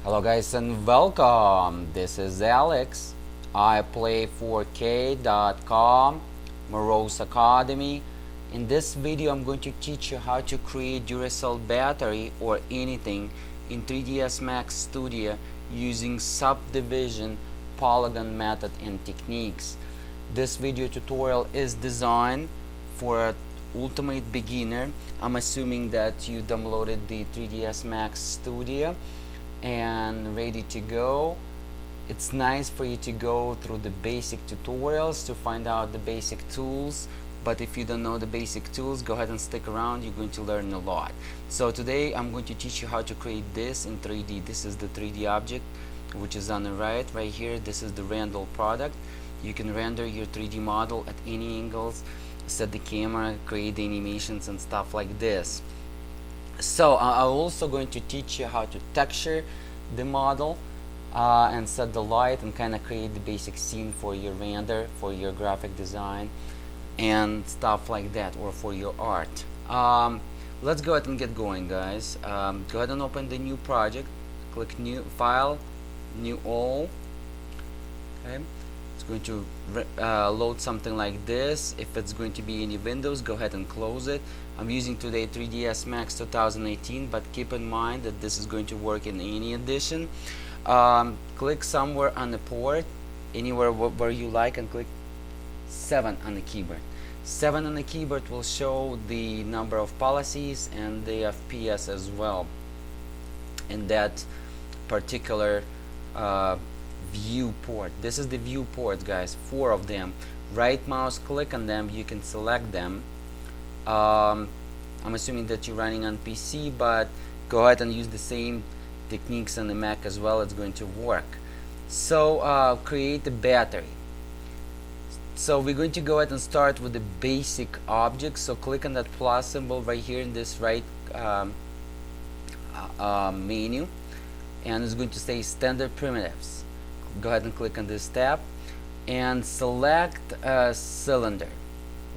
Hello guys and welcome. This is Alex. I play for K.com, Morose Academy. In this video I'm going to teach you how to create Duracell battery or anything in 3ds Max Studio using subdivision, polygon method and techniques. This video tutorial is designed for an ultimate beginner. I'm assuming that you downloaded the 3ds Max Studio and ready to go. It's nice for you to go through the basic tutorials to find out the basic tools, but if you don't know the basic tools, go ahead and stick around. You're going to learn a lot. So today I'm going to teach you how to create this in 3D. This is the 3D object which is on the right here. This is the render product. You can render your 3D model at any angles, set the camera, create the animations and stuff like this. So I'm also going to teach you how to texture the model and set the light and kind of create the basic scene for your render, for your graphic design and stuff like that, or for your art. Let's go ahead and get going, guys. Go ahead and open the new project, click new file, new all. Okay, it's going to load something like this. If it's going to be any windows, go ahead and close it. I'm using today 3ds Max 2018, but keep in mind that this is going to work in any edition. Click somewhere on the port, anywhere where you like, and click 7 on the keyboard. 7 on the keyboard will show the number of policies and the FPS as well in that particular viewport. This is the viewport, guys, 4 of them. Right mouse click on them, you can select them. I'm assuming that you're running on PC, but go ahead and use the same techniques on the Mac as well. It's going to work. So create the battery. So we're going to go ahead and start with the basic object. So click on that plus symbol right here in this right menu, and it's going to say standard primitives. Go ahead and click on this tab and select a cylinder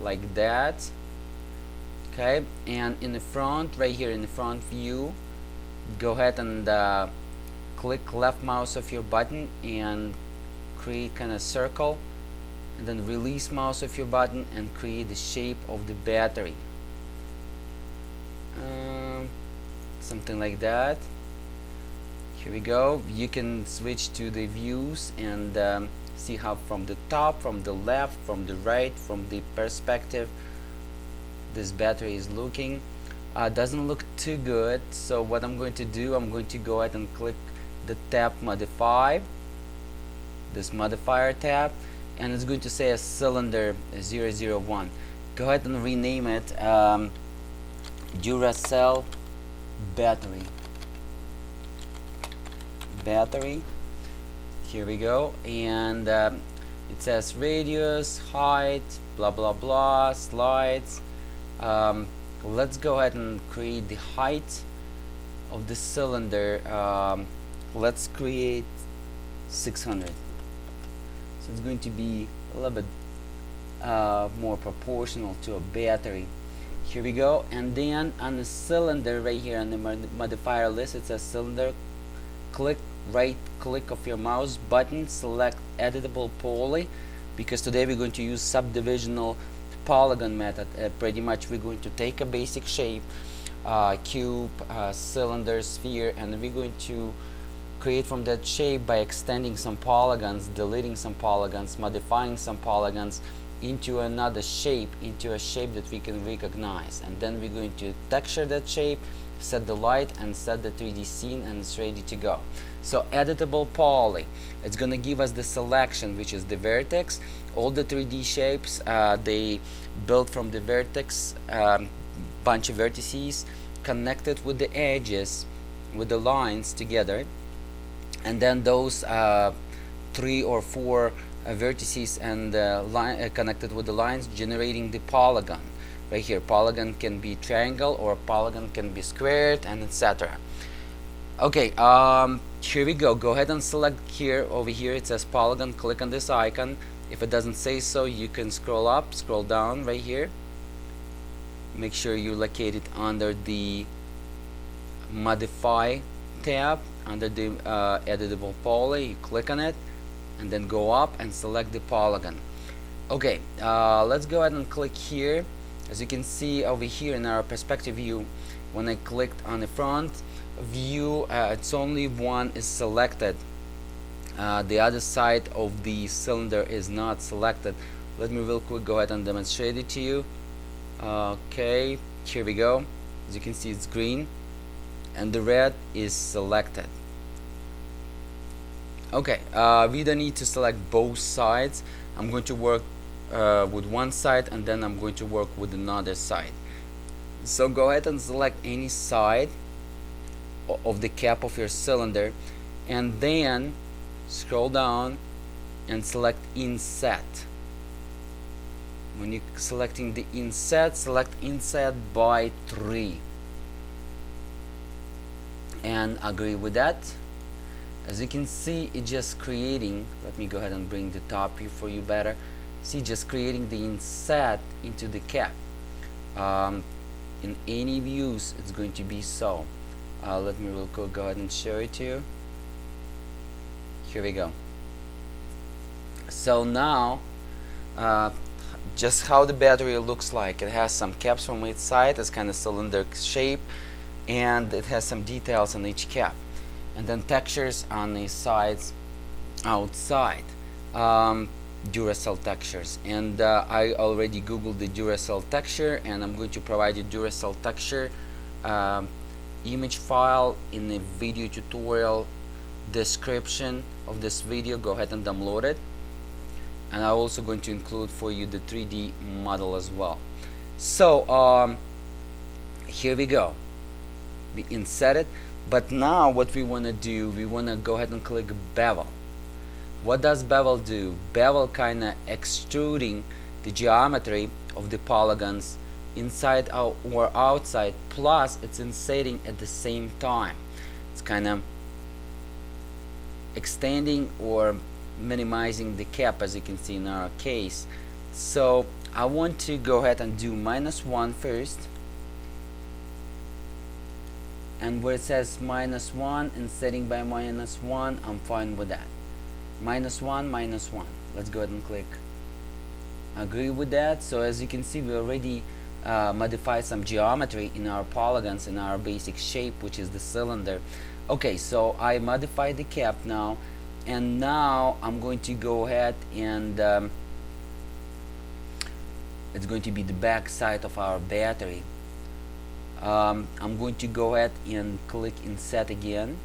like that. Okay, and in the front, right here in the front view, go ahead and click left mouse of your button and create kind of circle, and then release mouse of your button and create the shape of the battery. Something like that. Here we go. You can switch to the views and see how from the top, from the left, from the right, from the perspective this battery is looking. Doesn't look too good, so what I'm going to do, I'm going to go ahead and click the tab modify, this modifier tab, and it's going to say a cylinder 001. Go ahead and rename it Duracell battery. Here we go, and it says radius, height, blah blah blah, slides. Let's go ahead and create the height of the cylinder. Let's create 600. So it's going to be a little bit more proportional to a battery. Here we go, and then on the cylinder right here on the modifier list, it says cylinder. Right click of your mouse button, select editable poly, because today we're going to use subdivisional polygon method. Pretty much we're going to take a basic shape, cube, cylinder, sphere, and we're going to create from that shape by extending some polygons, deleting some polygons, modifying some polygons into another shape, into a shape that we can recognize, and then we're going to texture that shape, set the light and set the 3D scene, and it's ready to go. So editable poly, it's going to give us the selection, which is the vertex. All the 3D shapes, they built from the vertex, bunch of vertices connected with the edges, with the lines together, and then those 3 or 4 vertices and connected with the lines, generating the polygon. Right here, polygon can be triangle or polygon can be squared, and etc. Okay, here we go. Go ahead and select here, over here it says polygon, click on this icon. If it doesn't say so, you can scroll up, scroll down right here. Make sure you locate it under the modify tab under the editable poly, you click on it and then go up and select the polygon. Okay, let's go ahead and click here. As you can see over here in our perspective view, when I clicked on the front view, it's only one is selected. The other side of the cylinder is not selected. Let me real quick go ahead and demonstrate it to you. Okay, here we go. As you can see, it's green and the red is selected. Okay, we don't need to select both sides. I'm going to work with one side and then I'm going to work with another side. So go ahead and select any side of the cap of your cylinder and then scroll down and select inset. When you're selecting the inset, select inset by 3 and agree with that. As you can see, it's just creating, let me go ahead and bring the top view for you better. See, just creating the inset into the cap. In any views it's going to be so. Let me real quick go ahead and show it to you. Here we go. So now just how the battery looks like. It has some caps from each side. It's kind of cylinder shape and it has some details on each cap, and then textures on the sides outside, Duracell textures. And I already googled the Duracell texture and I'm going to provide you Duracell texture image file in the video tutorial description of this video. Go ahead and download it, and I'm also going to include for you the 3D model as well. So here we go, we inset it. But now what we want to do, we want to go ahead and click bevel. What does bevel do? Bevel kind of extruding the geometry of the polygons inside or outside, plus it's insetting at the same time. It's kind of extending or minimizing the cap, as you can see in our case. So I want to go ahead and do -1 first, and where it says -1 and setting by -1, I'm fine with that. -1, -1. Let's go ahead and click agree with that. So as you can see, we already modified some geometry in our polygons in our basic shape, which is the cylinder. Okay, so I modified the cap now, and now I'm going to go ahead and it's going to be the back side of our battery. I'm going to go ahead and click inset again.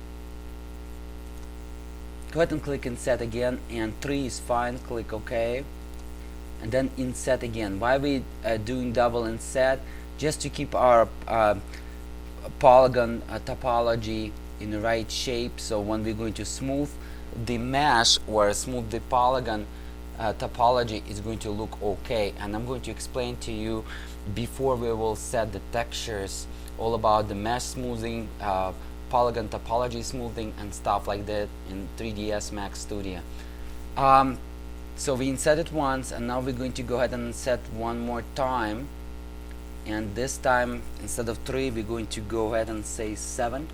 Go ahead and click inset again, and 3 is fine. Click OK, and then inset again. Why we doing double inset? Just to keep our polygon topology in the right shape. So when we're going to smooth the mesh or smooth the polygon topology, is going to look okay. And I'm going to explain to you before we will set the textures all about the mesh smoothing, polygon topology smoothing and stuff like that in 3ds Max Studio. So we inset it once, and now we're going to go ahead and inset one more time, and this time instead of 3 we're going to go ahead and say 7,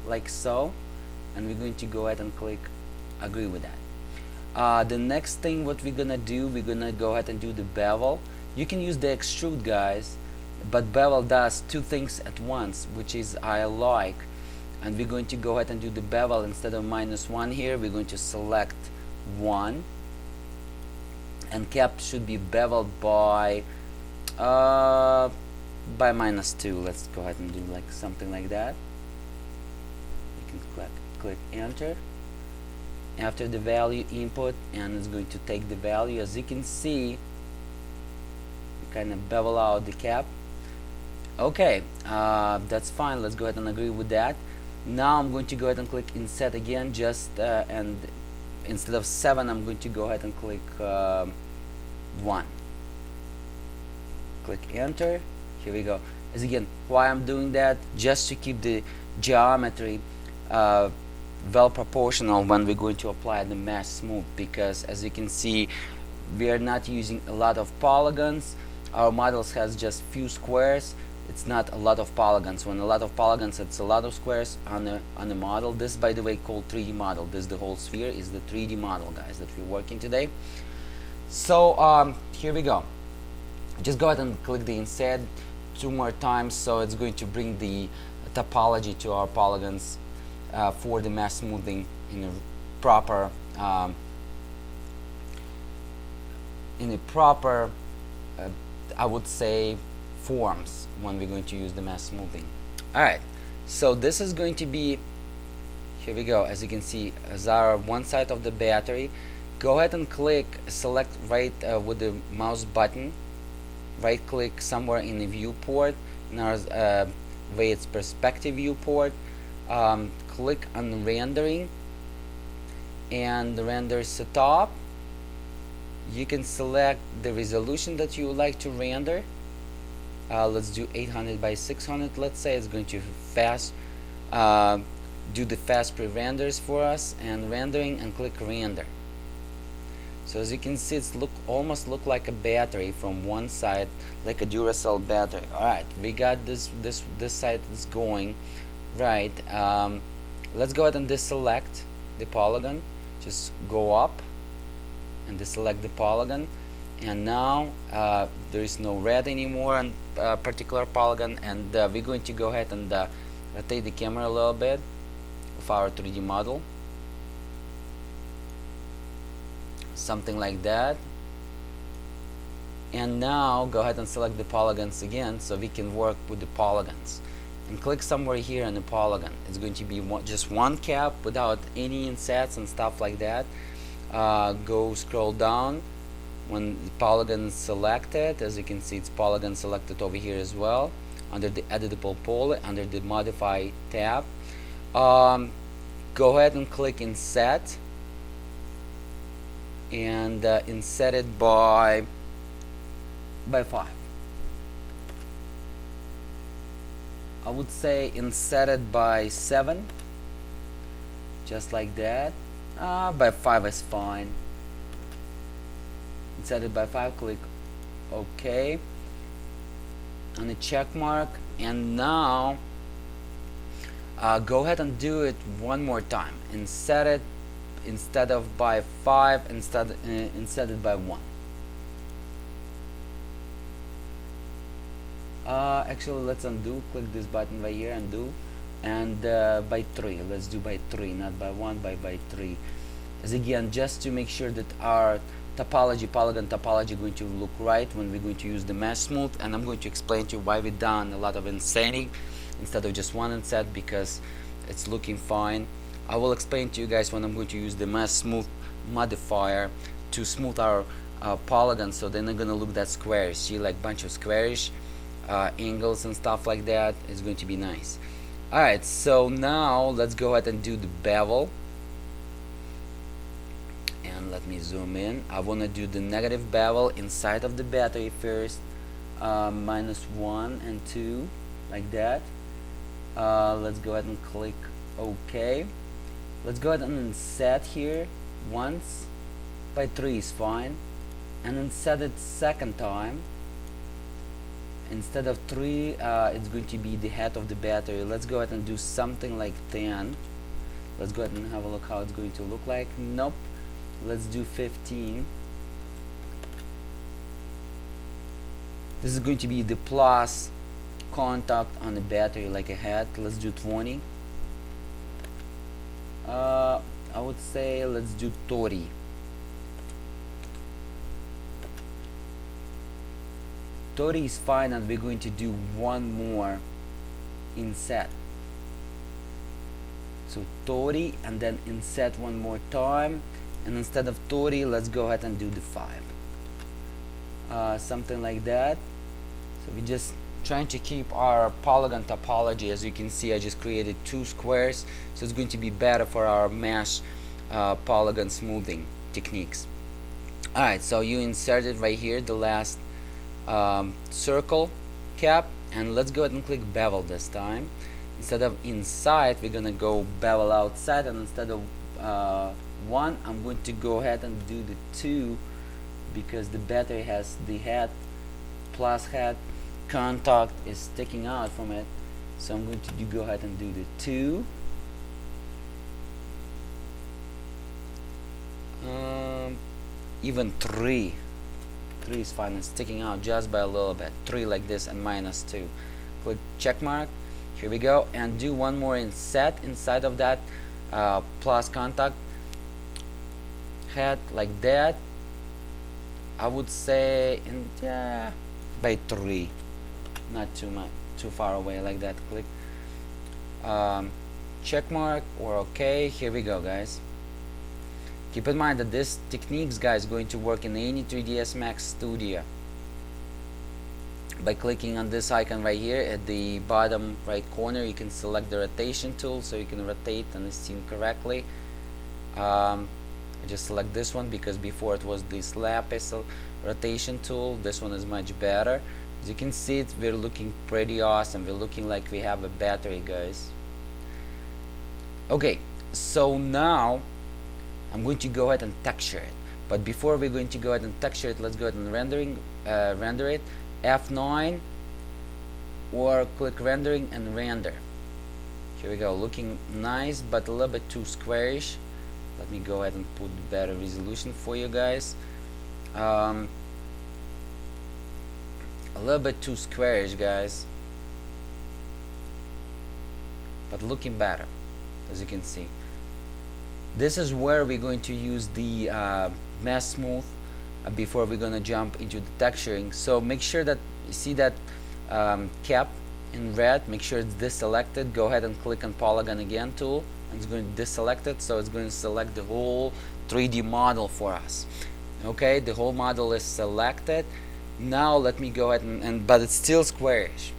like so, and we're going to go ahead and click agree with that. The next thing what we're gonna do, we're gonna go ahead and do the bevel. You can use the extrude, guys, but bevel does 2 things at once, which is I like. And we're going to go ahead and do the bevel. Instead of -1 here, we're going to select 1, and cap should be beveled by -2. Let's go ahead and do like something like that. You can click enter after the value input, and it's going to take the value. As you can see, kind of bevel out the cap. Okay, that's fine. Let's go ahead and agree with that. Now I'm going to go ahead and click inset again, and instead of 7 I'm going to go ahead and click 1. Click enter. Here we go. As again, why I'm doing that, just to keep the geometry well proportional when we're going to apply the mesh smooth, because as you can see, we are not using a lot of polygons. Our models has just few squares, it's not a lot of polygons. When a lot of polygons, it's a lot of squares on a model. This, by the way, called 3D model. This, the whole sphere, is the 3D model, guys, that we're working today. So here we go. Just go ahead and click the insert 2 more times, so it's going to bring the topology to our polygons for the mesh smoothing in a proper I would say forms when we're going to use the mesh smoothing. Alright, so this is going to be, here we go, as you can see, as our one side of the battery. Go ahead and select right with the mouse button, right click somewhere in the viewport, in our its perspective viewport, click on rendering and render setup. You can select the resolution that you would like to render. Let's do 800 by 600. Let's say it's going to do the fast pre-renders for us, and rendering, and click render. So as you can see, it's almost look like a battery from one side, like a Duracell battery. Alright, we got this side is going right. Let's go ahead and deselect the polygon. Just go up and deselect the polygon, and now there is no red anymore on a particular polygon, and we're going to go ahead and rotate the camera a little bit of our 3D model, something like that. And now go ahead and select the polygons again, so we can work with the polygons, and click somewhere here on the polygon. It's going to be just one cap without any insets and stuff like that. Go scroll down. When the polygon is selected, as you can see, it's polygon selected over here as well, under the editable poly, under the modify tab. Go ahead and click inset, and inset it by 5. I would say inset it by 7, just like that. By 5 is fine. Set it by 5, click OK on the check mark, and now go ahead and do it one more time, and set it, instead of by 5, instead it by 1. Actually, let's undo. Click this button right here, undo, and by 3. Let's do by 3, not by 1, by 3. As again, just to make sure that our polygon topology going to look right when we're going to use the mesh smooth. And I'm going to explain to you why we've done a lot of insetting instead of just one inset, because it's looking fine. I will explain to you guys when I'm going to use the mesh smooth modifier to smooth our polygons, so they're not gonna look that squarish. See, like bunch of squarish angles and stuff like that. It's going to be nice. Alright, so now let's go ahead and do the bevel. Let me zoom in. I want to do the negative bevel inside of the battery first, -1 and 2, like that. Let's go ahead and click OK. Let's go ahead and inset here once, by 3 is fine, and then set it second time. Instead of 3, it's going to be the head of the battery. Let's go ahead and do something like 10. Let's go ahead and have a look how it's going to look like. Nope. Let's do 15. This is going to be the plus contact on the battery, like a head. Let's do 20. I would say let's do 30. Is fine, and we're going to do one more inset. So 30, and then inset one more time. And instead of 30, let's go ahead and do the 5. Something like that. So we're just trying to keep our polygon topology. As you can see, I just created 2 squares, so it's going to be better for our mesh polygon smoothing techniques. Alright, so you inserted right here the last circle cap, and let's go ahead and click bevel this time. Instead of inside, we're gonna go bevel outside, and instead of 1, I'm going to go ahead and do the 2, because the battery has the head, plus head, contact is sticking out from it, so I'm going to go ahead and do the 2. Even 3 is fine. It's sticking out just by a little bit. 3 like this and -2. Click check mark. Here we go, and do one more inset inside of that plus contact head like that. I would say by 3, not too much, too far away like that. Click check mark or OK. Here we go, guys. Keep in mind that this techniques, guys, going to work in any 3ds Max Studio. By clicking on this icon right here at the bottom right corner, you can select the rotation tool so you can rotate and it's seen correctly. I just select this one because before it was this lapis rotation tool. This one is much better. As you can see, we're looking pretty awesome. We're looking like we have a battery, guys. Okay, so now I'm going to go ahead and texture it. But before we're going to go ahead and texture it, let's go ahead and render it. F9 or click rendering and render. Here we go, looking nice but a little bit too squarish. Let me go ahead and put better resolution for you guys. A little bit too squarish, guys, but looking better, as you can see. This is where we're going to use the mesh smooth before we're going to jump into the texturing. So make sure that you see that cap in red, make sure it's deselected. Go ahead and click on polygon again tool, and it's going to deselect it, so it's going to select the whole 3D model for us. Okay, the whole model is selected. Now let me go ahead but it's still squarish.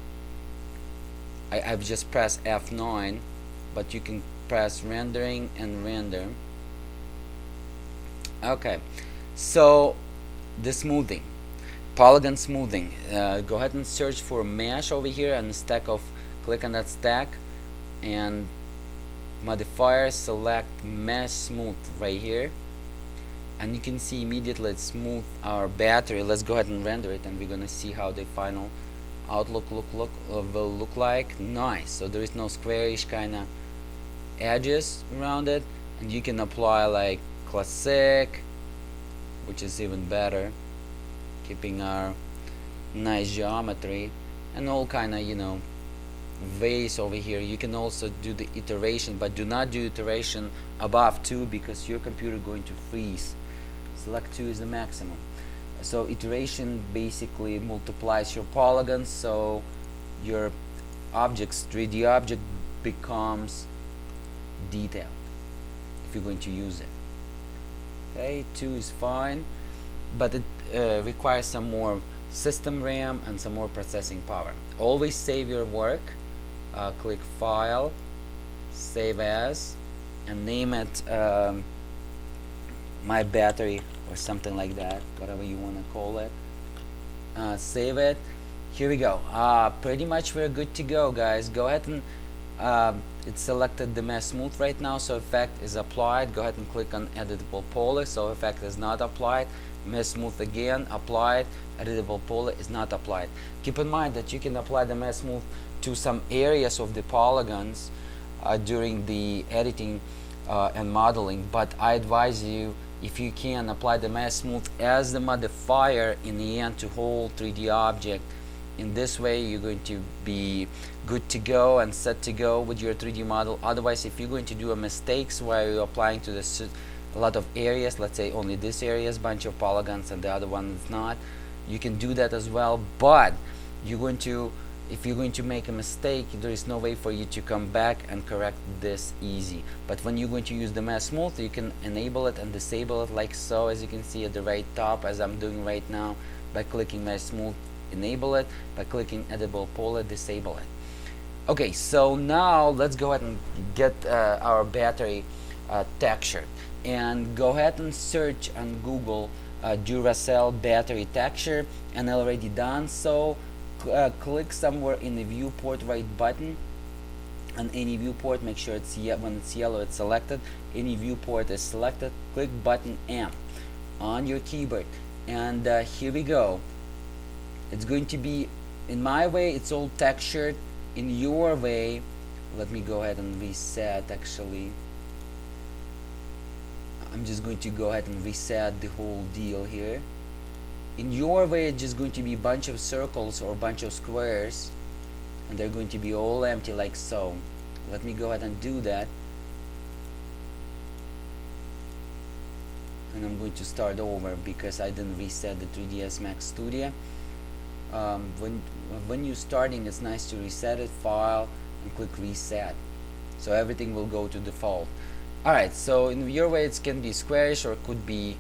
I've just pressed F9, but you can press rendering and render. Okay, so the smoothing, polygon smoothing, go ahead and search for mesh over here and stack of, click on that stack and modifier, select mesh smooth right here, and you can see immediately it smooth our battery. Let's go ahead and render it and we're gonna see how the final outlook will look like. Nice. So there is no squarish kind of edges around it, and you can apply like classic, which is even better, keeping our nice geometry, and all kind of, you know, vase over here. You can also do the iteration, but do not do iteration above 2 because your computer is going to freeze. Select 2 is the maximum. So iteration basically multiplies your polygons, so your objects, 3D object, becomes detailed if you're going to use it. Okay, 2 is fine, but it requires some more system RAM and some more processing power. Always save your work. Click File, Save As, and name it My Battery or something like that, whatever you want to call it. Save it. Here we go. Pretty much we're good to go, guys. Go ahead and it's selected the mesh smooth right now, so effect is applied. Go ahead and click on editable poly, so effect is not applied. Mesh smooth again, applied. Editable poly is not applied. Keep in mind that you can apply the mesh smooth to some areas of the polygons during the editing and modeling, but I advise you, if you can, apply the mesh smooth as the modifier in the end to whole 3D object. In this way you're going to be good to go and set to go with your 3D model. Otherwise, if you're going to do a mistakes where you're applying to this a lot of areas, let's say only this area is bunch of polygons and the other one is not, you can do that as well, but you're going to, if you're going to make a mistake, there is no way for you to come back and correct this easy. But when you're going to use the mesh smooth, you can enable it and disable it like so, as you can see at the right top, as I'm doing right now, by clicking mesh smooth, enable it, by clicking editable poly, disable it. Okay, so now let's go ahead and get our battery textured, and go ahead and search on Google Duracell battery texture, and already done so. Click somewhere in the viewport right button on any viewport. Make sure it's when it's yellow it's selected. Any viewport is selected. Click button M on your keyboard, and here we go. It's going to be in my way it's all textured. In your way, let me go ahead and reset. Actually, I'm just going to go ahead and reset the whole deal here. In your way, it's just going to be a bunch of circles or a bunch of squares, and they're going to be all empty like so. Let me go ahead and do that, and I'm going to start over because I didn't reset the 3ds Max Studio. When you're starting, it's nice to reset it, file, and click reset, so everything will go to default. Alright, so in your way it can be squarish or it could be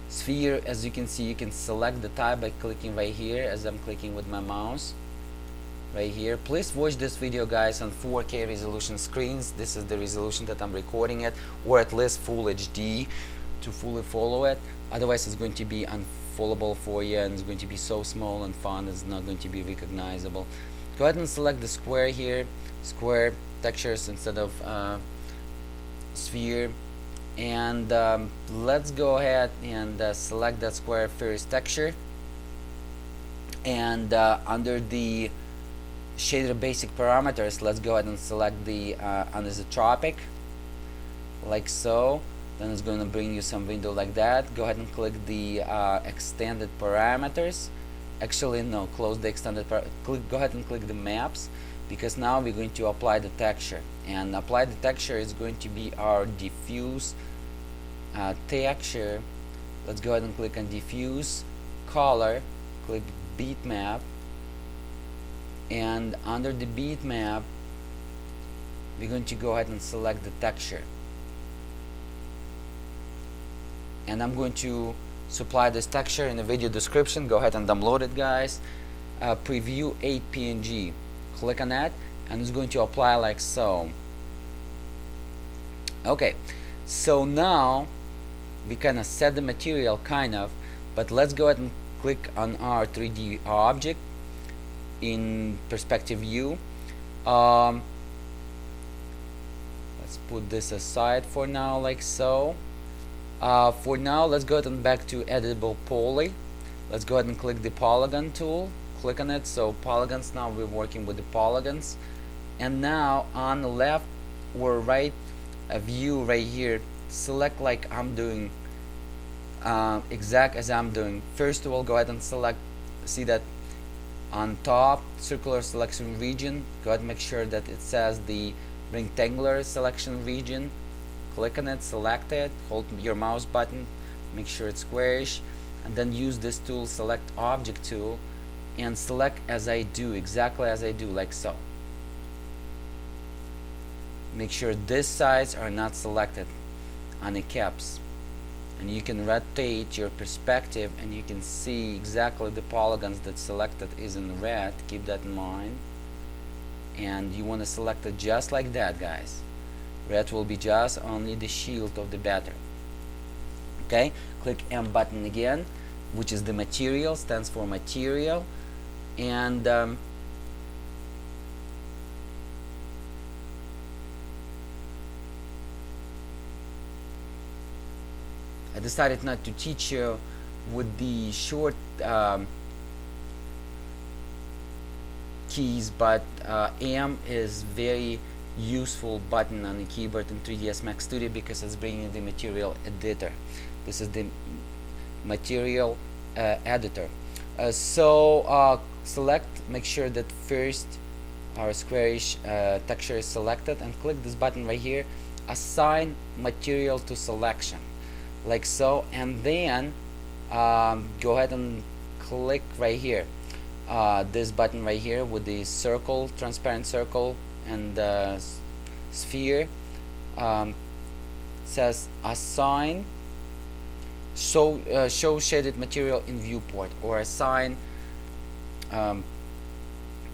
sphere. As you can see, you can select the type by clicking right here, as I'm clicking with my mouse right here. Please watch this video, guys, on 4K resolution screens. This is the resolution that I'm recording it, or at least full HD to fully follow it. Otherwise it's going to be unfollowable for you, and it's going to be so small and font is not going to be recognizable. Go ahead and select the square here, square textures instead of sphere, and let's go ahead and select that square first texture, and under the shader basic parameters, let's go ahead and select the anisotropic like so. Then it's going to bring you some window like that. Go ahead and click the extended parameters. Actually no, close the extended go ahead and click the maps, because now we're going to apply the texture, and apply the texture is going to be our diffuse texture. Let's go ahead and click on diffuse color, click bitmap, and under the bitmap we're going to go ahead and select the texture, and I'm going to supply this texture in the video description. Go ahead and download it, guys. Preview 8 PNG, click on that, and it's going to apply like so. Okay, so now we kind of set the material kind of, but let's go ahead and click on our 3D object in perspective view. Let's put this aside for now like so. For now, let's go ahead and back to editable poly. Let's go ahead and click the polygon tool, click on it. So polygons, now we're working with the polygons, and now on the left or right view right here, select like I'm doing, exact as I'm doing. First of all, go ahead and select, see that on top circular selection region, go ahead and make sure that it says the rectangular selection region. Click on it, select it, hold your mouse button, make sure it's squarish, and then use this tool, select object tool, and select as I do, exactly as I do, like so. Make sure these sides are not selected on the caps, and you can rotate your perspective and you can see exactly the polygons that selected is in red. Keep that in mind, and you want to select it just like that, guys. Red will be just only the shield of the battery. Okay, click M button again, which is the material, stands for material, and I decided not to teach you with the short keys, but M is very useful button on the keyboard in 3ds Max Studio because it's bringing the material editor. This is the material editor. Select, make sure that first our squarish texture is selected, and click this button right here, assign material to selection, like so, and then go ahead and click right here, this button right here with the circle, transparent circle, and sphere, says assign show shaded material in viewport, or assign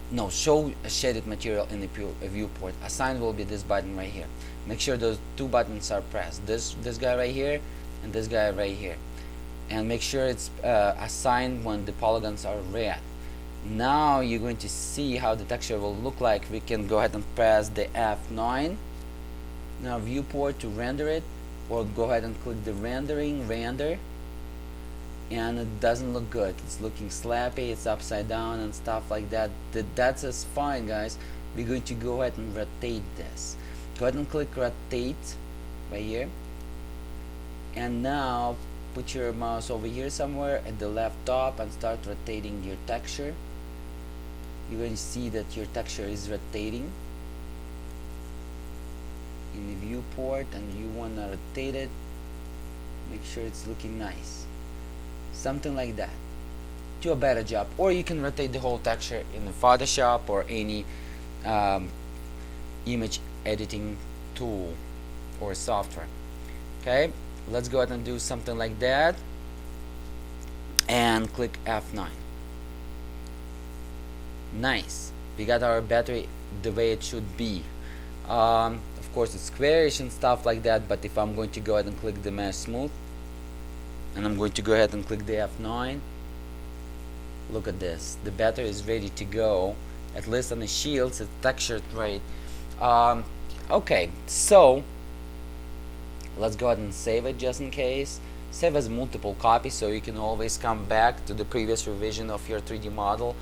no, show shaded material in the viewport. Assign will be this button right here. Make sure those two buttons are pressed, this guy right here and this guy right here, and make sure it's assigned when the polygons are red. Now you're going to see how the texture will look like. We can go ahead and press the F9 in our viewport to render it, or go ahead and click the rendering, render, and it doesn't look good. It's looking slappy, it's upside down and stuff like that. That's just fine, guys. We're going to go ahead and rotate this. Go ahead and click rotate right here, and now put your mouse over here somewhere at the left top and start rotating your texture. You're going to see that your texture is rotating in the viewport, and you want to rotate it, make sure it's looking nice, something like that. Do a better job. Or you can rotate the whole texture in the Photoshop or any image editing tool or software. Okay, let's go ahead and do something like that and click F9. Nice, we got our battery the way it should be. Of course it's squarish and stuff like that, but if I'm going to go ahead and click the mesh smooth and I'm going to go ahead and click the F9, look at this, the battery is ready to go. At least on the shields it's textured right. Okay, so let's go ahead and save it just in case. Save as multiple copies so you can always come back to the previous revision of your 3D model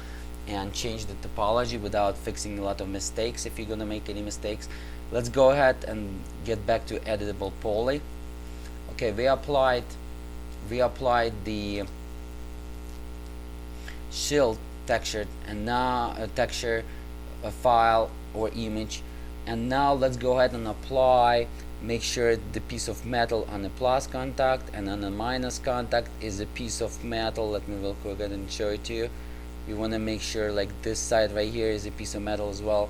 and change the topology without fixing a lot of mistakes if you're gonna make any mistakes. Let's go ahead and get back to editable poly. Okay, we applied the shield texture and now a texture, a file or image, and now let's go ahead and apply. Make sure the piece of metal on the plus contact and on the minus contact is a piece of metal. Let me real quick and show it to you. You want to make sure like this side right here is a piece of metal as well,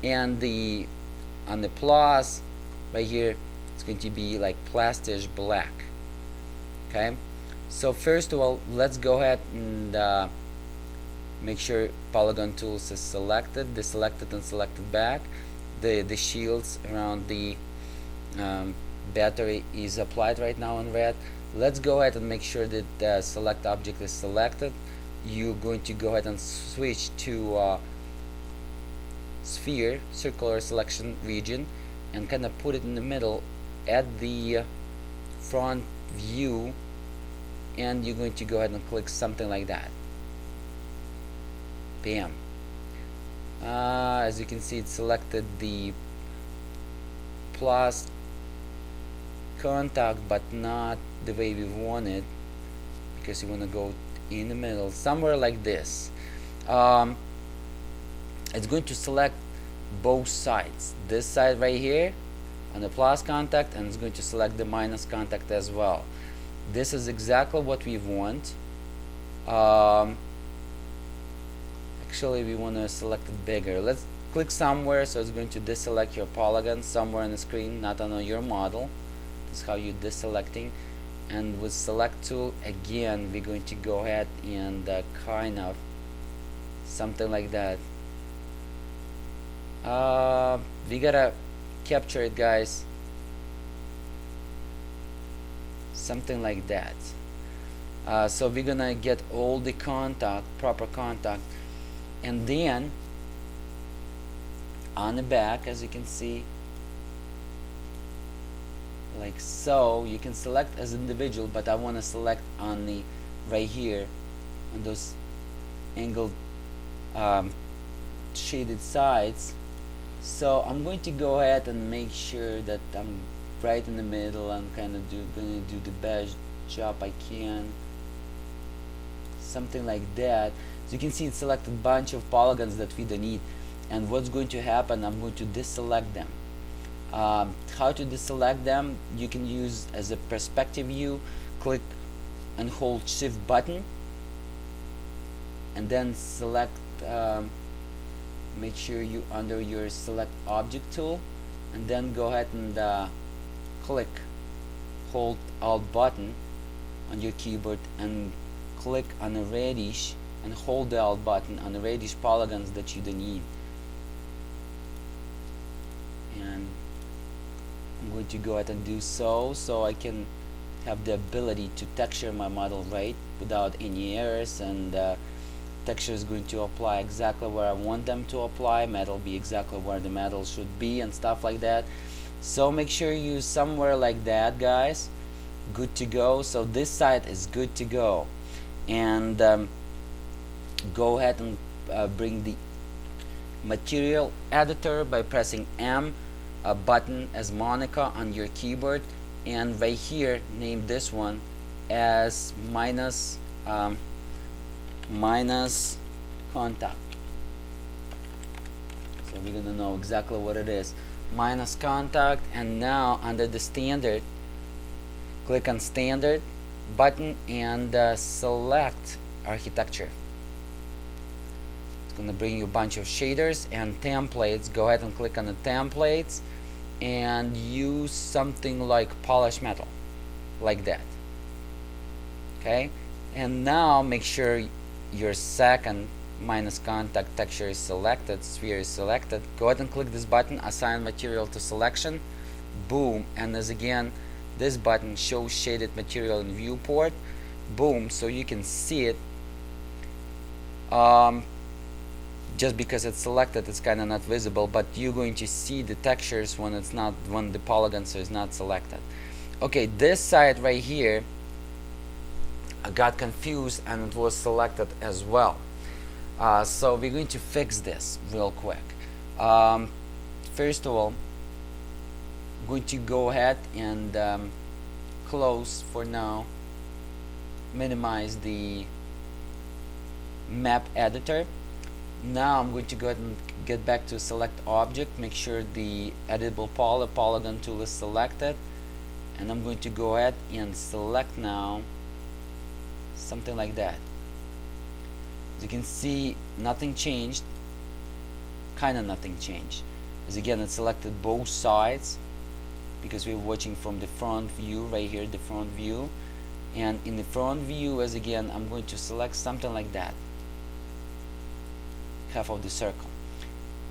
and on the plus right here it's going to be like plastish black. Okay, so first of all let's go ahead and make sure polygon tools is selected, deselected and selected back. The shields around the battery is applied right now in red. Let's go ahead and make sure that the select object is selected. You're going to go ahead and switch to sphere, circular selection region, and kind of put it in the middle at the front view, and you're going to go ahead and click something like that. Bam. As you can see, it selected the plus contact, but not the way we want it, because you want to go in the middle somewhere like this. It's going to select both sides, this side right here on the plus contact, and it's going to select the minus contact as well. This is exactly what we want. Actually we want to select it bigger. Let's click somewhere, so it's going to deselect your polygon somewhere on the screen, not on your model. This is how you deselecting. And with select tool again we're going to go ahead and kind of something like that. We gotta capture it, guys, something like that. So we're gonna get all the contact, proper contact, and then on the back, as you can see, like so, you can select as individual, but I want to select on the right here on those angled shaded sides. So I'm going to go ahead and make sure that I'm right in the middle. I'm kind of gonna do the best job I can, something like that. So you can see it selected a bunch of polygons that we don't need, and what's going to happen, I'm going to deselect them. How to deselect them? You can use as a perspective view, click and hold shift button and then select, make sure you under your select object tool, and then go ahead and click, hold alt button on your keyboard and click on the radius and hold the alt button on the radius polygons that you don't need. And I'm going to go ahead and do so I can have the ability to texture my model right without any errors, and texture is going to apply exactly where I want them to apply, metal be exactly where the metal should be, and stuff like that. So make sure you somewhere like that, guys. good to go. So this side is good to go, and go ahead and bring the material editor by pressing M, a button as Monica on your keyboard, and right here name this one as minus contact. So we're gonna know exactly what it is, minus contact. And now under the standard, click on standard button and select architecture. It's gonna bring you a bunch of shaders and templates. Go ahead and click on the templates and use something like polished metal, like that. Okay, and now make sure your second minus contact texture is selected, sphere is selected. Go ahead and click this button, assign material to selection, boom. And as again, this button shows shaded material in viewport, boom, so you can see it. Just because it's selected, it's kind of not visible, but you're going to see the textures when it's not, when the polygons is not selected. Okay, this side right here, I got confused and it was selected as well. So we're going to fix this real quick. First of all, I'm going to go ahead and close for now, minimize the map editor. Now I'm going to go ahead and get back to select object, make sure the editable polygon tool is selected, and I'm going to go ahead and select now something like that. As you can see, nothing changed, kinda nothing changed. As again, it selected both sides because we're watching from the front view right here, the front view. And in the front view, as again, I'm going to select something like that, half of the circle,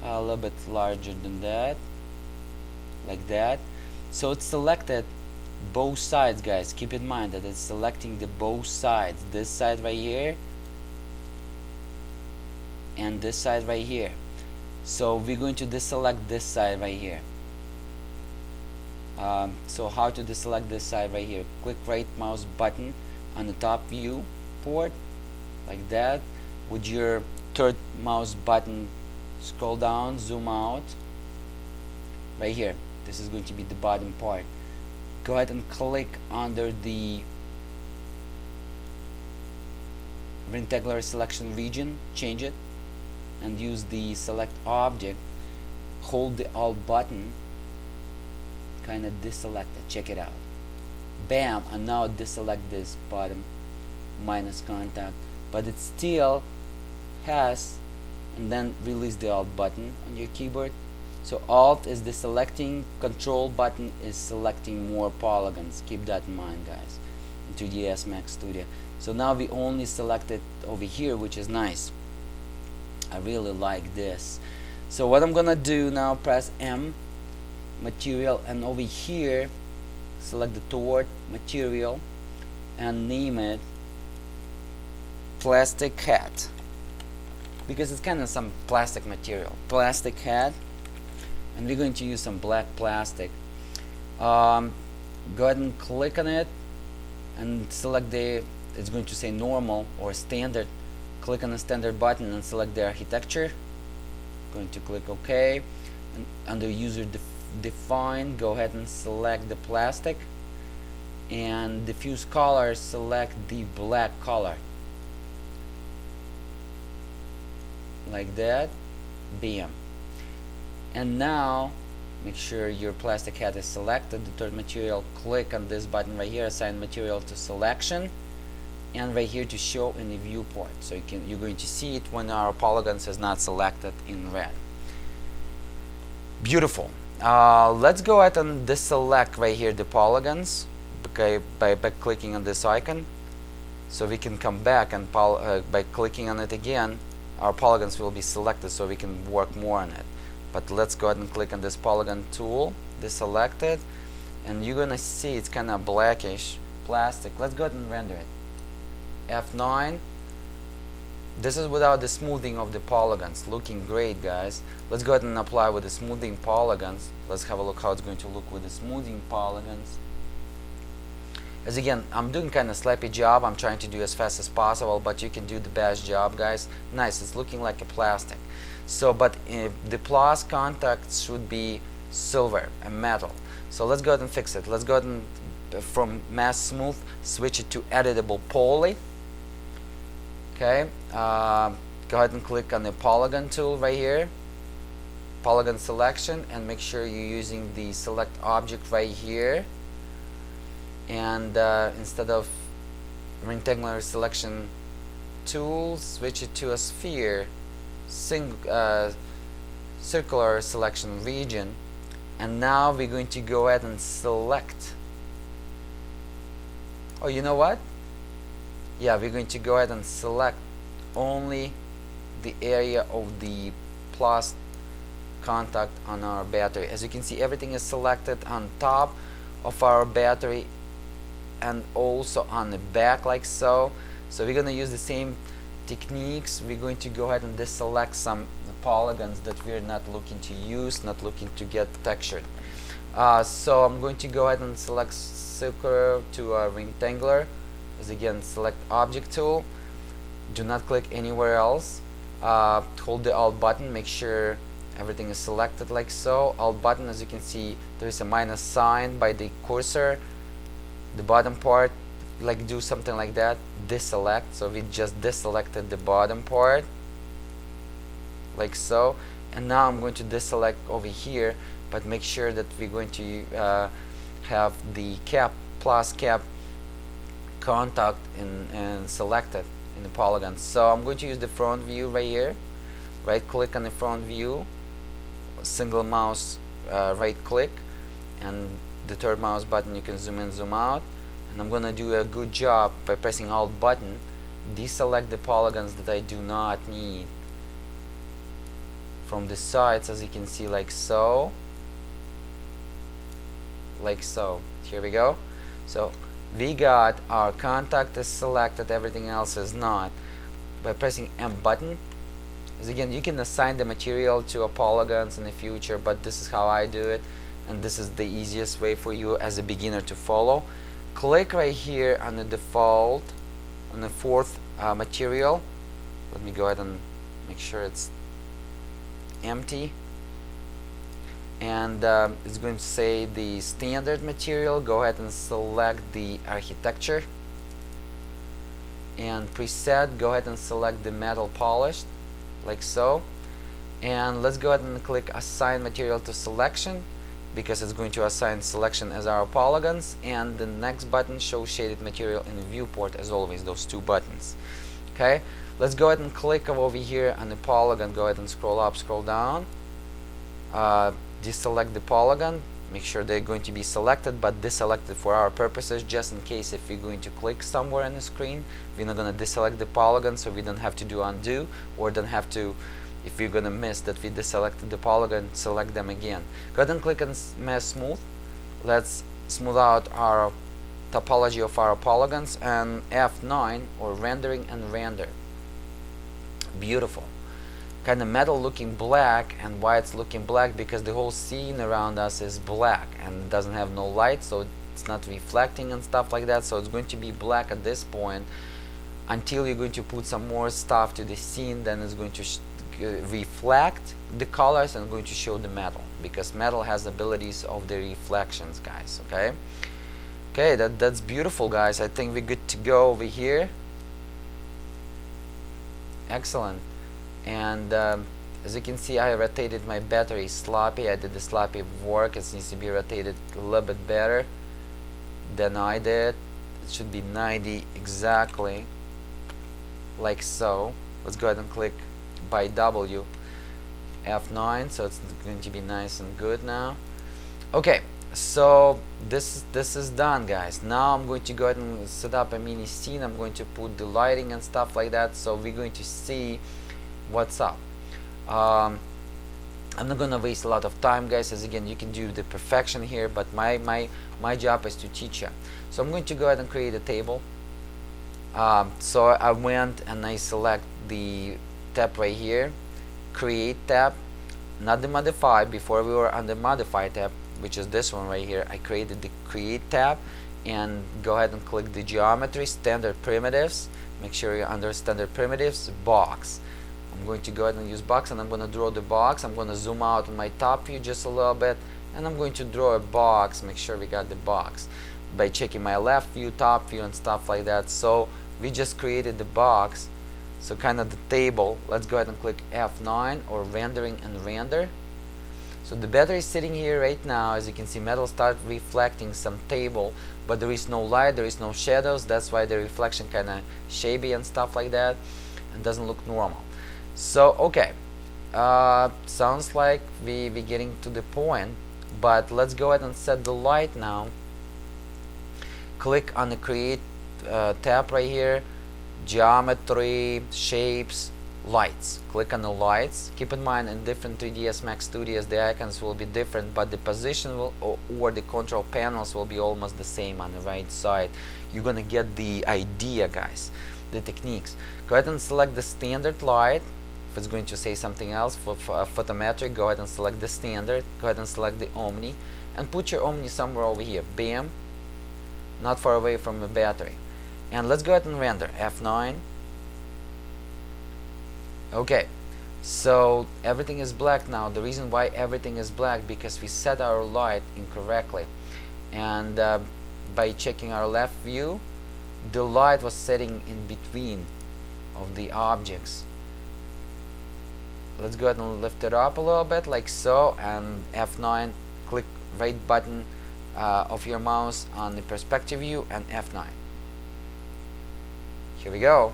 a little bit larger than that, like that. So it's selected both sides, guys. Keep in mind that it's selecting the both sides, this side right here and this side right here. So we're going to deselect this side right here. So how to deselect this side right here? Click right mouse button on the top view port, like that. With your third mouse button, scroll down, zoom out. Right here, this is going to be the bottom part. Go ahead and click under the rectangular selection region, change it, and use the select object. Hold the Alt button, kind of deselect it. Check it out. Bam! And now deselect this bottom minus contact, but it still has, and then release the Alt button on your keyboard. So Alt is deselecting, Control button is selecting more polygons. Keep that in mind, guys, in 3ds Max Studio. So now we only selected over here, which is nice. I really like this. So what I'm gonna do now, press M, material, and over here select the toward material and name it plastic hat, because it's kind of some plastic material, plastic hat. And we're going to use some black plastic. Go ahead and click on it and select the, it's going to say normal or standard. Click on the standard button and select the architecture. Going to click OK, and under user define, go ahead and select the plastic, and diffuse color, select the black color, like that. Bam. And now make sure your plastic hat is selected. The third material, click on this button right here, assign material to selection, and right here to show in the viewport. So you're going to see it when our polygons is not selected in red. Beautiful. Let's go ahead and deselect right here the polygons, okay, by clicking on this icon. So we can come back and by clicking on it again, our polygons will be selected, so we can work more on it. But let's go ahead and click on this polygon tool, deselect it, and you're gonna see it's kind of blackish plastic. Let's go ahead and render it. F9. This is without the smoothing of the polygons. Looking great, guys. Let's go ahead and apply with the smoothing polygons. Let's have a look how it's going to look with the smoothing polygons. As again, I'm doing kind of sloppy job. I'm trying to do as fast as possible, but you can do the best job, guys. Nice, it's looking like a plastic. So, but the plus contact should be silver and metal. So let's go ahead and fix it. Let's go ahead and from mask smooth switch it to editable poly. Okay, go ahead and click on the polygon tool right here, polygon selection, and make sure you're using the select object right here, and instead of rectangular selection tool, switch it to a sphere, circular selection region. And now we're going to go ahead and select, oh, you know what, yeah, we're going to go ahead and select only the area of the plus contact on our battery. As you can see, everything is selected on top of our battery and also on the back, like so. So we're going to use the same techniques. We're going to go ahead and deselect some polygons that we're not looking to use, not looking to get textured. So I'm going to go ahead and select circular to a rectangular. As again, select object tool, do not click anywhere else, hold the Alt button, make sure everything is selected like so. Alt button, as you can see, there is a minus sign by the cursor, the bottom part, like do something like that, deselect. So we just deselected the bottom part like so, and now I'm going to deselect over here, but make sure that we're going to have the cap plus cap contact and selected in the polygon. So I'm going to use the front view right here, right click on the front view, single mouse right click, and the third mouse button you can zoom in, zoom out, and I'm going to do a good job by pressing Alt button, deselect the polygons that I do not need from the sides, as you can see, like so, like so. Here we go. So we got our contact is selected, everything else is not. By pressing M button, as again, you can assign the material to a polygons in the future, but this is how I do it, and this is the easiest way for you as a beginner to follow. Click right here on the default, on the fourth material. Let me go ahead and make sure it's empty, and it's going to say the standard material. Go ahead and select the architecture, and preset, go ahead and select the metal polished like so, and let's go ahead and click assign material to selection, because it's going to assign selection as our polygons, and the next button show shaded material in the viewport, as always, those two buttons. Okay, let's go ahead and click over here on the polygon. Go ahead and scroll up, scroll down, deselect the polygon, make sure they're going to be selected but deselected for our purposes, just in case if we're going to click somewhere on the screen, we're not going to deselect the polygon, so we don't have to do undo, or don't have to, if we're going to miss that we deselected the polygon, select them again. Go ahead and click on mask smooth. Let's smooth out our topology of our polygons, and F9, or rendering and render. Beautiful. Kind of metal looking black. And why it's looking black? Because the whole scene around us is black and doesn't have no light, so it's not reflecting and stuff like that. So it's going to be black at this point until you're going to put some more stuff to the scene. Then it's going to reflect the colors and going to show the metal, because metal has abilities of the reflections, guys. Okay, that's beautiful, guys. I think we're good to go over here. Excellent. And as you can see, I rotated my battery sloppy. I did the sloppy work. It needs to be rotated a little bit better than I did. It should be 90 exactly, like so. Let's go ahead and click by W, F9, so it's going to be nice and good now. Okay, so this is done, guys. Now I'm going to go ahead and set up a mini scene. I'm going to put the lighting and stuff like that, so we're going to see what's up. I'm not gonna waste a lot of time, guys, as again, you can do the perfection here, but my job is to teach you. So I'm going to go ahead and create a table. So I went and I select the tab right here, create tab, not the modify. Before we were on the modify tab, which is this one right here. I created the create tab, and go ahead and click the geometry, standard primitives. Make sure you're under standard primitives, box. I'm going to go ahead and use box, and I'm going to draw the box. I'm going to zoom out on my top view just a little bit, and I'm going to draw a box. Make sure we got the box by checking my left view, top view, and stuff like that. So we just created the box, so kind of the table. Let's go ahead and click F9 or rendering and render. So the battery is sitting here right now. As you can see, metal start reflecting some table, but there is no light, there is no shadows. That's why the reflection kind of shabby and stuff like that, and doesn't look normal. So okay, sounds like we getting to the point, but let's go ahead and set the light now. Click on the create tab right here, geometry, shapes, lights. Click on the lights. Keep in mind, in different 3ds Max Studios the icons will be different, but the position will or the control panels will be almost the same on the right side. You're gonna get the idea, guys, the techniques. Go ahead and select the standard light. If it's going to say something else for photometric, go ahead and select the standard. Go ahead and select the Omni and put your Omni somewhere over here, bam, not far away from the battery. And let's go ahead and render F9. Okay, so everything is black now. The reason why everything is black, because we set our light incorrectly, and by checking our left view, the light was setting in between of the objects. Let's go ahead and lift it up a little bit like so, and F9, click right button of your mouse on the perspective view and F9. Here we go.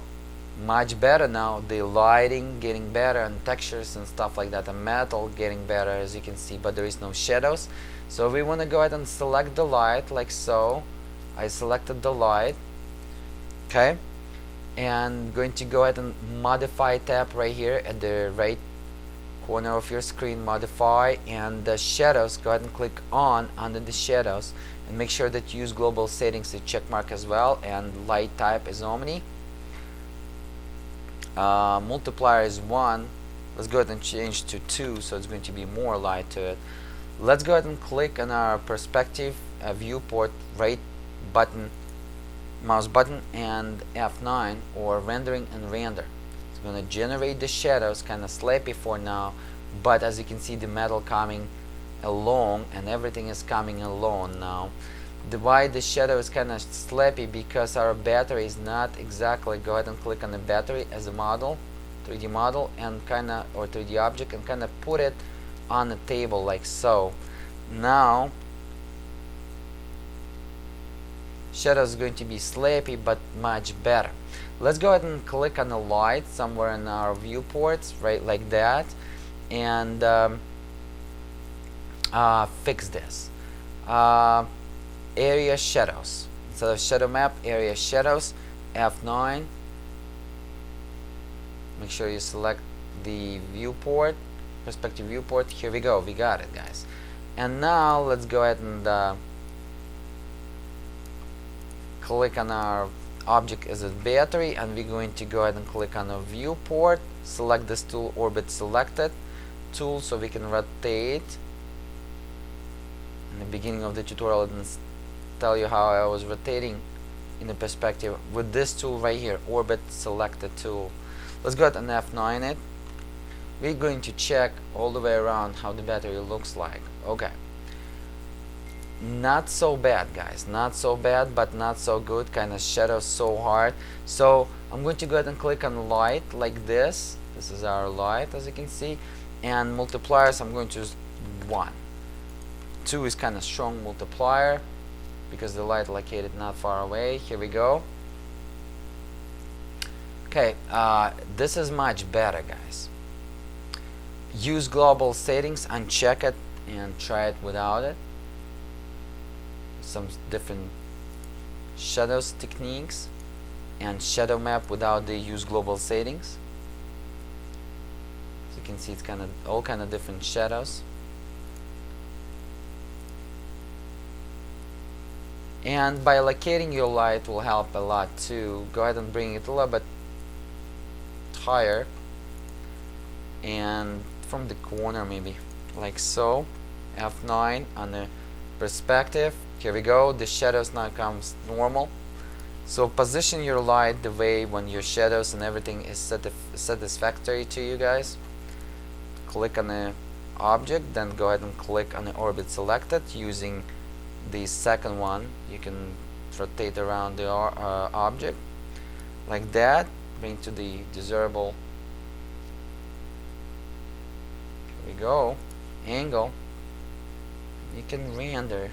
Much better now. The lighting getting better, and textures and stuff like that, and metal getting better, as you can see, but there is no shadows. So we want to go ahead and select the light like so. I selected the light. Okay, and going to go ahead and modify tab right here at the right corner of your screen, modify, and the shadows, go ahead and click on under the shadows, and make sure that you use global settings, the check mark as well, and light type is Omni. Multiplier is 1. Let's go ahead and change to 2, so it's going to be more light to it. Let's go ahead and click on our perspective viewport, right button, mouse button, and F9 or rendering and render. It's going to generate the shadows, kind of slappy for now, but as you can see, the metal coming along and everything is coming along now. Why the shadow is kind of slappy, because our battery is not exactly. Go ahead and click on the battery as a model, 3D model, and kind of, or 3D object, and kind of put it on the table like so. Now shadow is going to be slappy but much better. Let's go ahead and click on the light somewhere in our viewports, right like that, and fix this. Area shadows, instead of shadow map, area shadows, F9. Make sure you select the viewport, perspective viewport. Here we go, we got it, guys. And now let's go ahead and click on our object as a battery, and we're going to go ahead and click on a viewport, select this tool, orbit selected tool, so we can rotate. In the beginning of the tutorial, I didn't tell you how I was rotating in the perspective with this tool right here, orbit selected tool. Let's go ahead and F9 it. We're going to check all the way around how the battery looks like. Okay, not so bad, guys, not so bad, but not so good. Kind of shadows so hard. So I'm going to go ahead and click on light like this. This is our light, as you can see, and multipliers, I'm going to use 1. 2 is kind of strong multiplier because the light located not far away. Here we go. Okay, this is much better, guys. Use global settings, uncheck it, and try it without it. Some different shadows techniques, and shadow map without the use global settings. As you can see, it's kind of all kind of different shadows. And by locating your light will help a lot too. Go ahead and bring it a little bit higher, and from the corner maybe like so. F9 on the perspective. Here we go. The shadows now comes normal. So position your light the way when your shadows and everything is satisfactory to you guys. Click on the object, then go ahead and click on the orbit selected. Using the second one, you can rotate around the object like that. Bring to the desirable, here we go, angle. You can render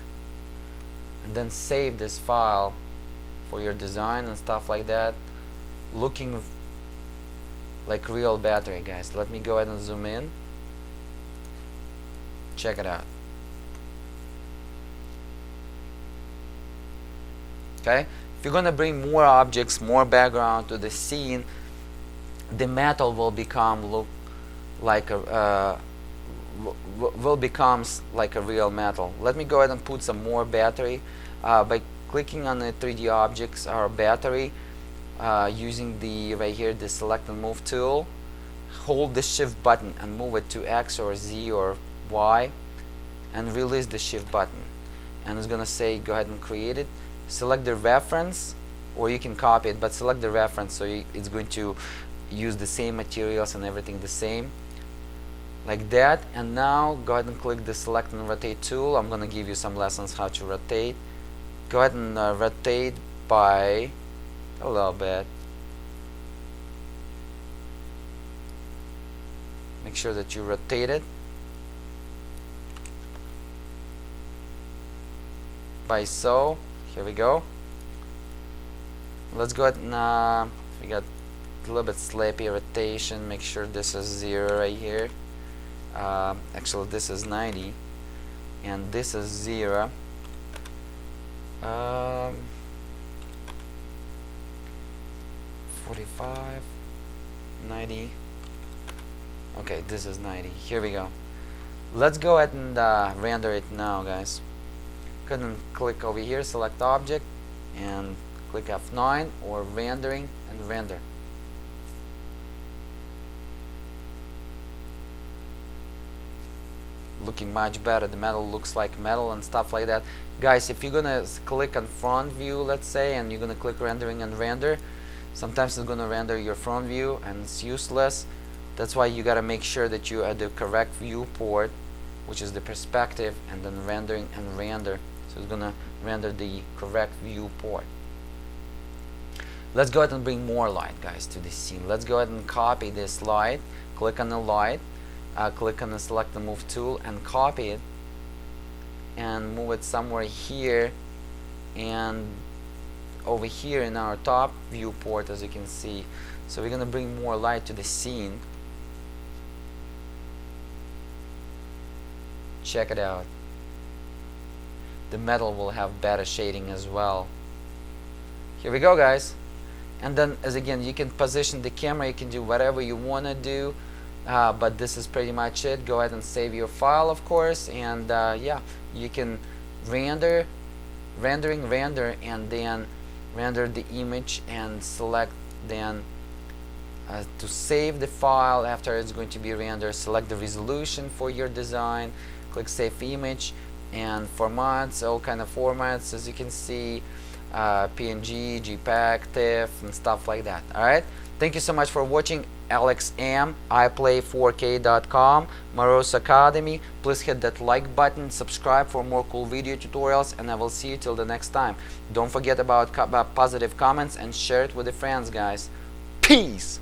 and then save this file for your design and stuff like that, looking like real battery, guys. Let me go ahead and zoom in. Check it out. Okay, if you're gonna bring more objects, more background to the scene, the metal will become look like a will becomes like a real metal. Let me go ahead and put some more battery by clicking on the 3D objects or battery, using the right here the select and move tool. Hold the shift button and move it to X or Z or Y, and release the shift button, and it's gonna say go ahead and create it. Select the reference, or you can copy it, but select the reference, so it's going to use the same materials and everything the same, like that. And now go ahead and click the select and rotate tool. I'm gonna give you some lessons how to rotate. Go ahead and rotate by a little bit. Make sure that you rotate it by so. Here we go. Let's go ahead and we got a little bit sloppy rotation. Make sure this is 0 right here. Actually this is 90 and this is 0. 45, 90. Okay, this is 90. Here we go. Let's go ahead and render it now, guys. Go ahead and click over here, select object, and click F9 or rendering and render. Looking much better. The metal looks like metal and stuff like that, guys. If you're gonna click on front view, let's say, and you're gonna click rendering and render, sometimes it's gonna render your front view and it's useless. That's why you gotta make sure that you add the correct viewport, which is the perspective, and then rendering and render. So it's gonna render the correct viewport. Let's go ahead and bring more light, guys, to this scene. Let's go ahead and copy this light. Click on the light, click on the select and move tool and copy it and move it somewhere here and over here in our top viewport, as you can see. So we're gonna bring more light to the scene. Check it out. The metal will have better shading as well. Here we go, guys. And then, as again, you can position the camera, you can do whatever you want to do, but this is pretty much it. Go ahead and save your file, of course, and yeah, you can render, and then render the image and select then to save the file after it's going to be rendered. Select the resolution for your design, click save image, and formats, all kind of formats, as you can see, PNG, JPEG, TIFF, and stuff like that. Alright, thank you so much for watching. Alex M, iplay4k.com, Morose Academy. Please hit that like button, subscribe for more cool video tutorials, and I will see you till the next time. Don't forget about positive comments and share it with the friends, guys. Peace.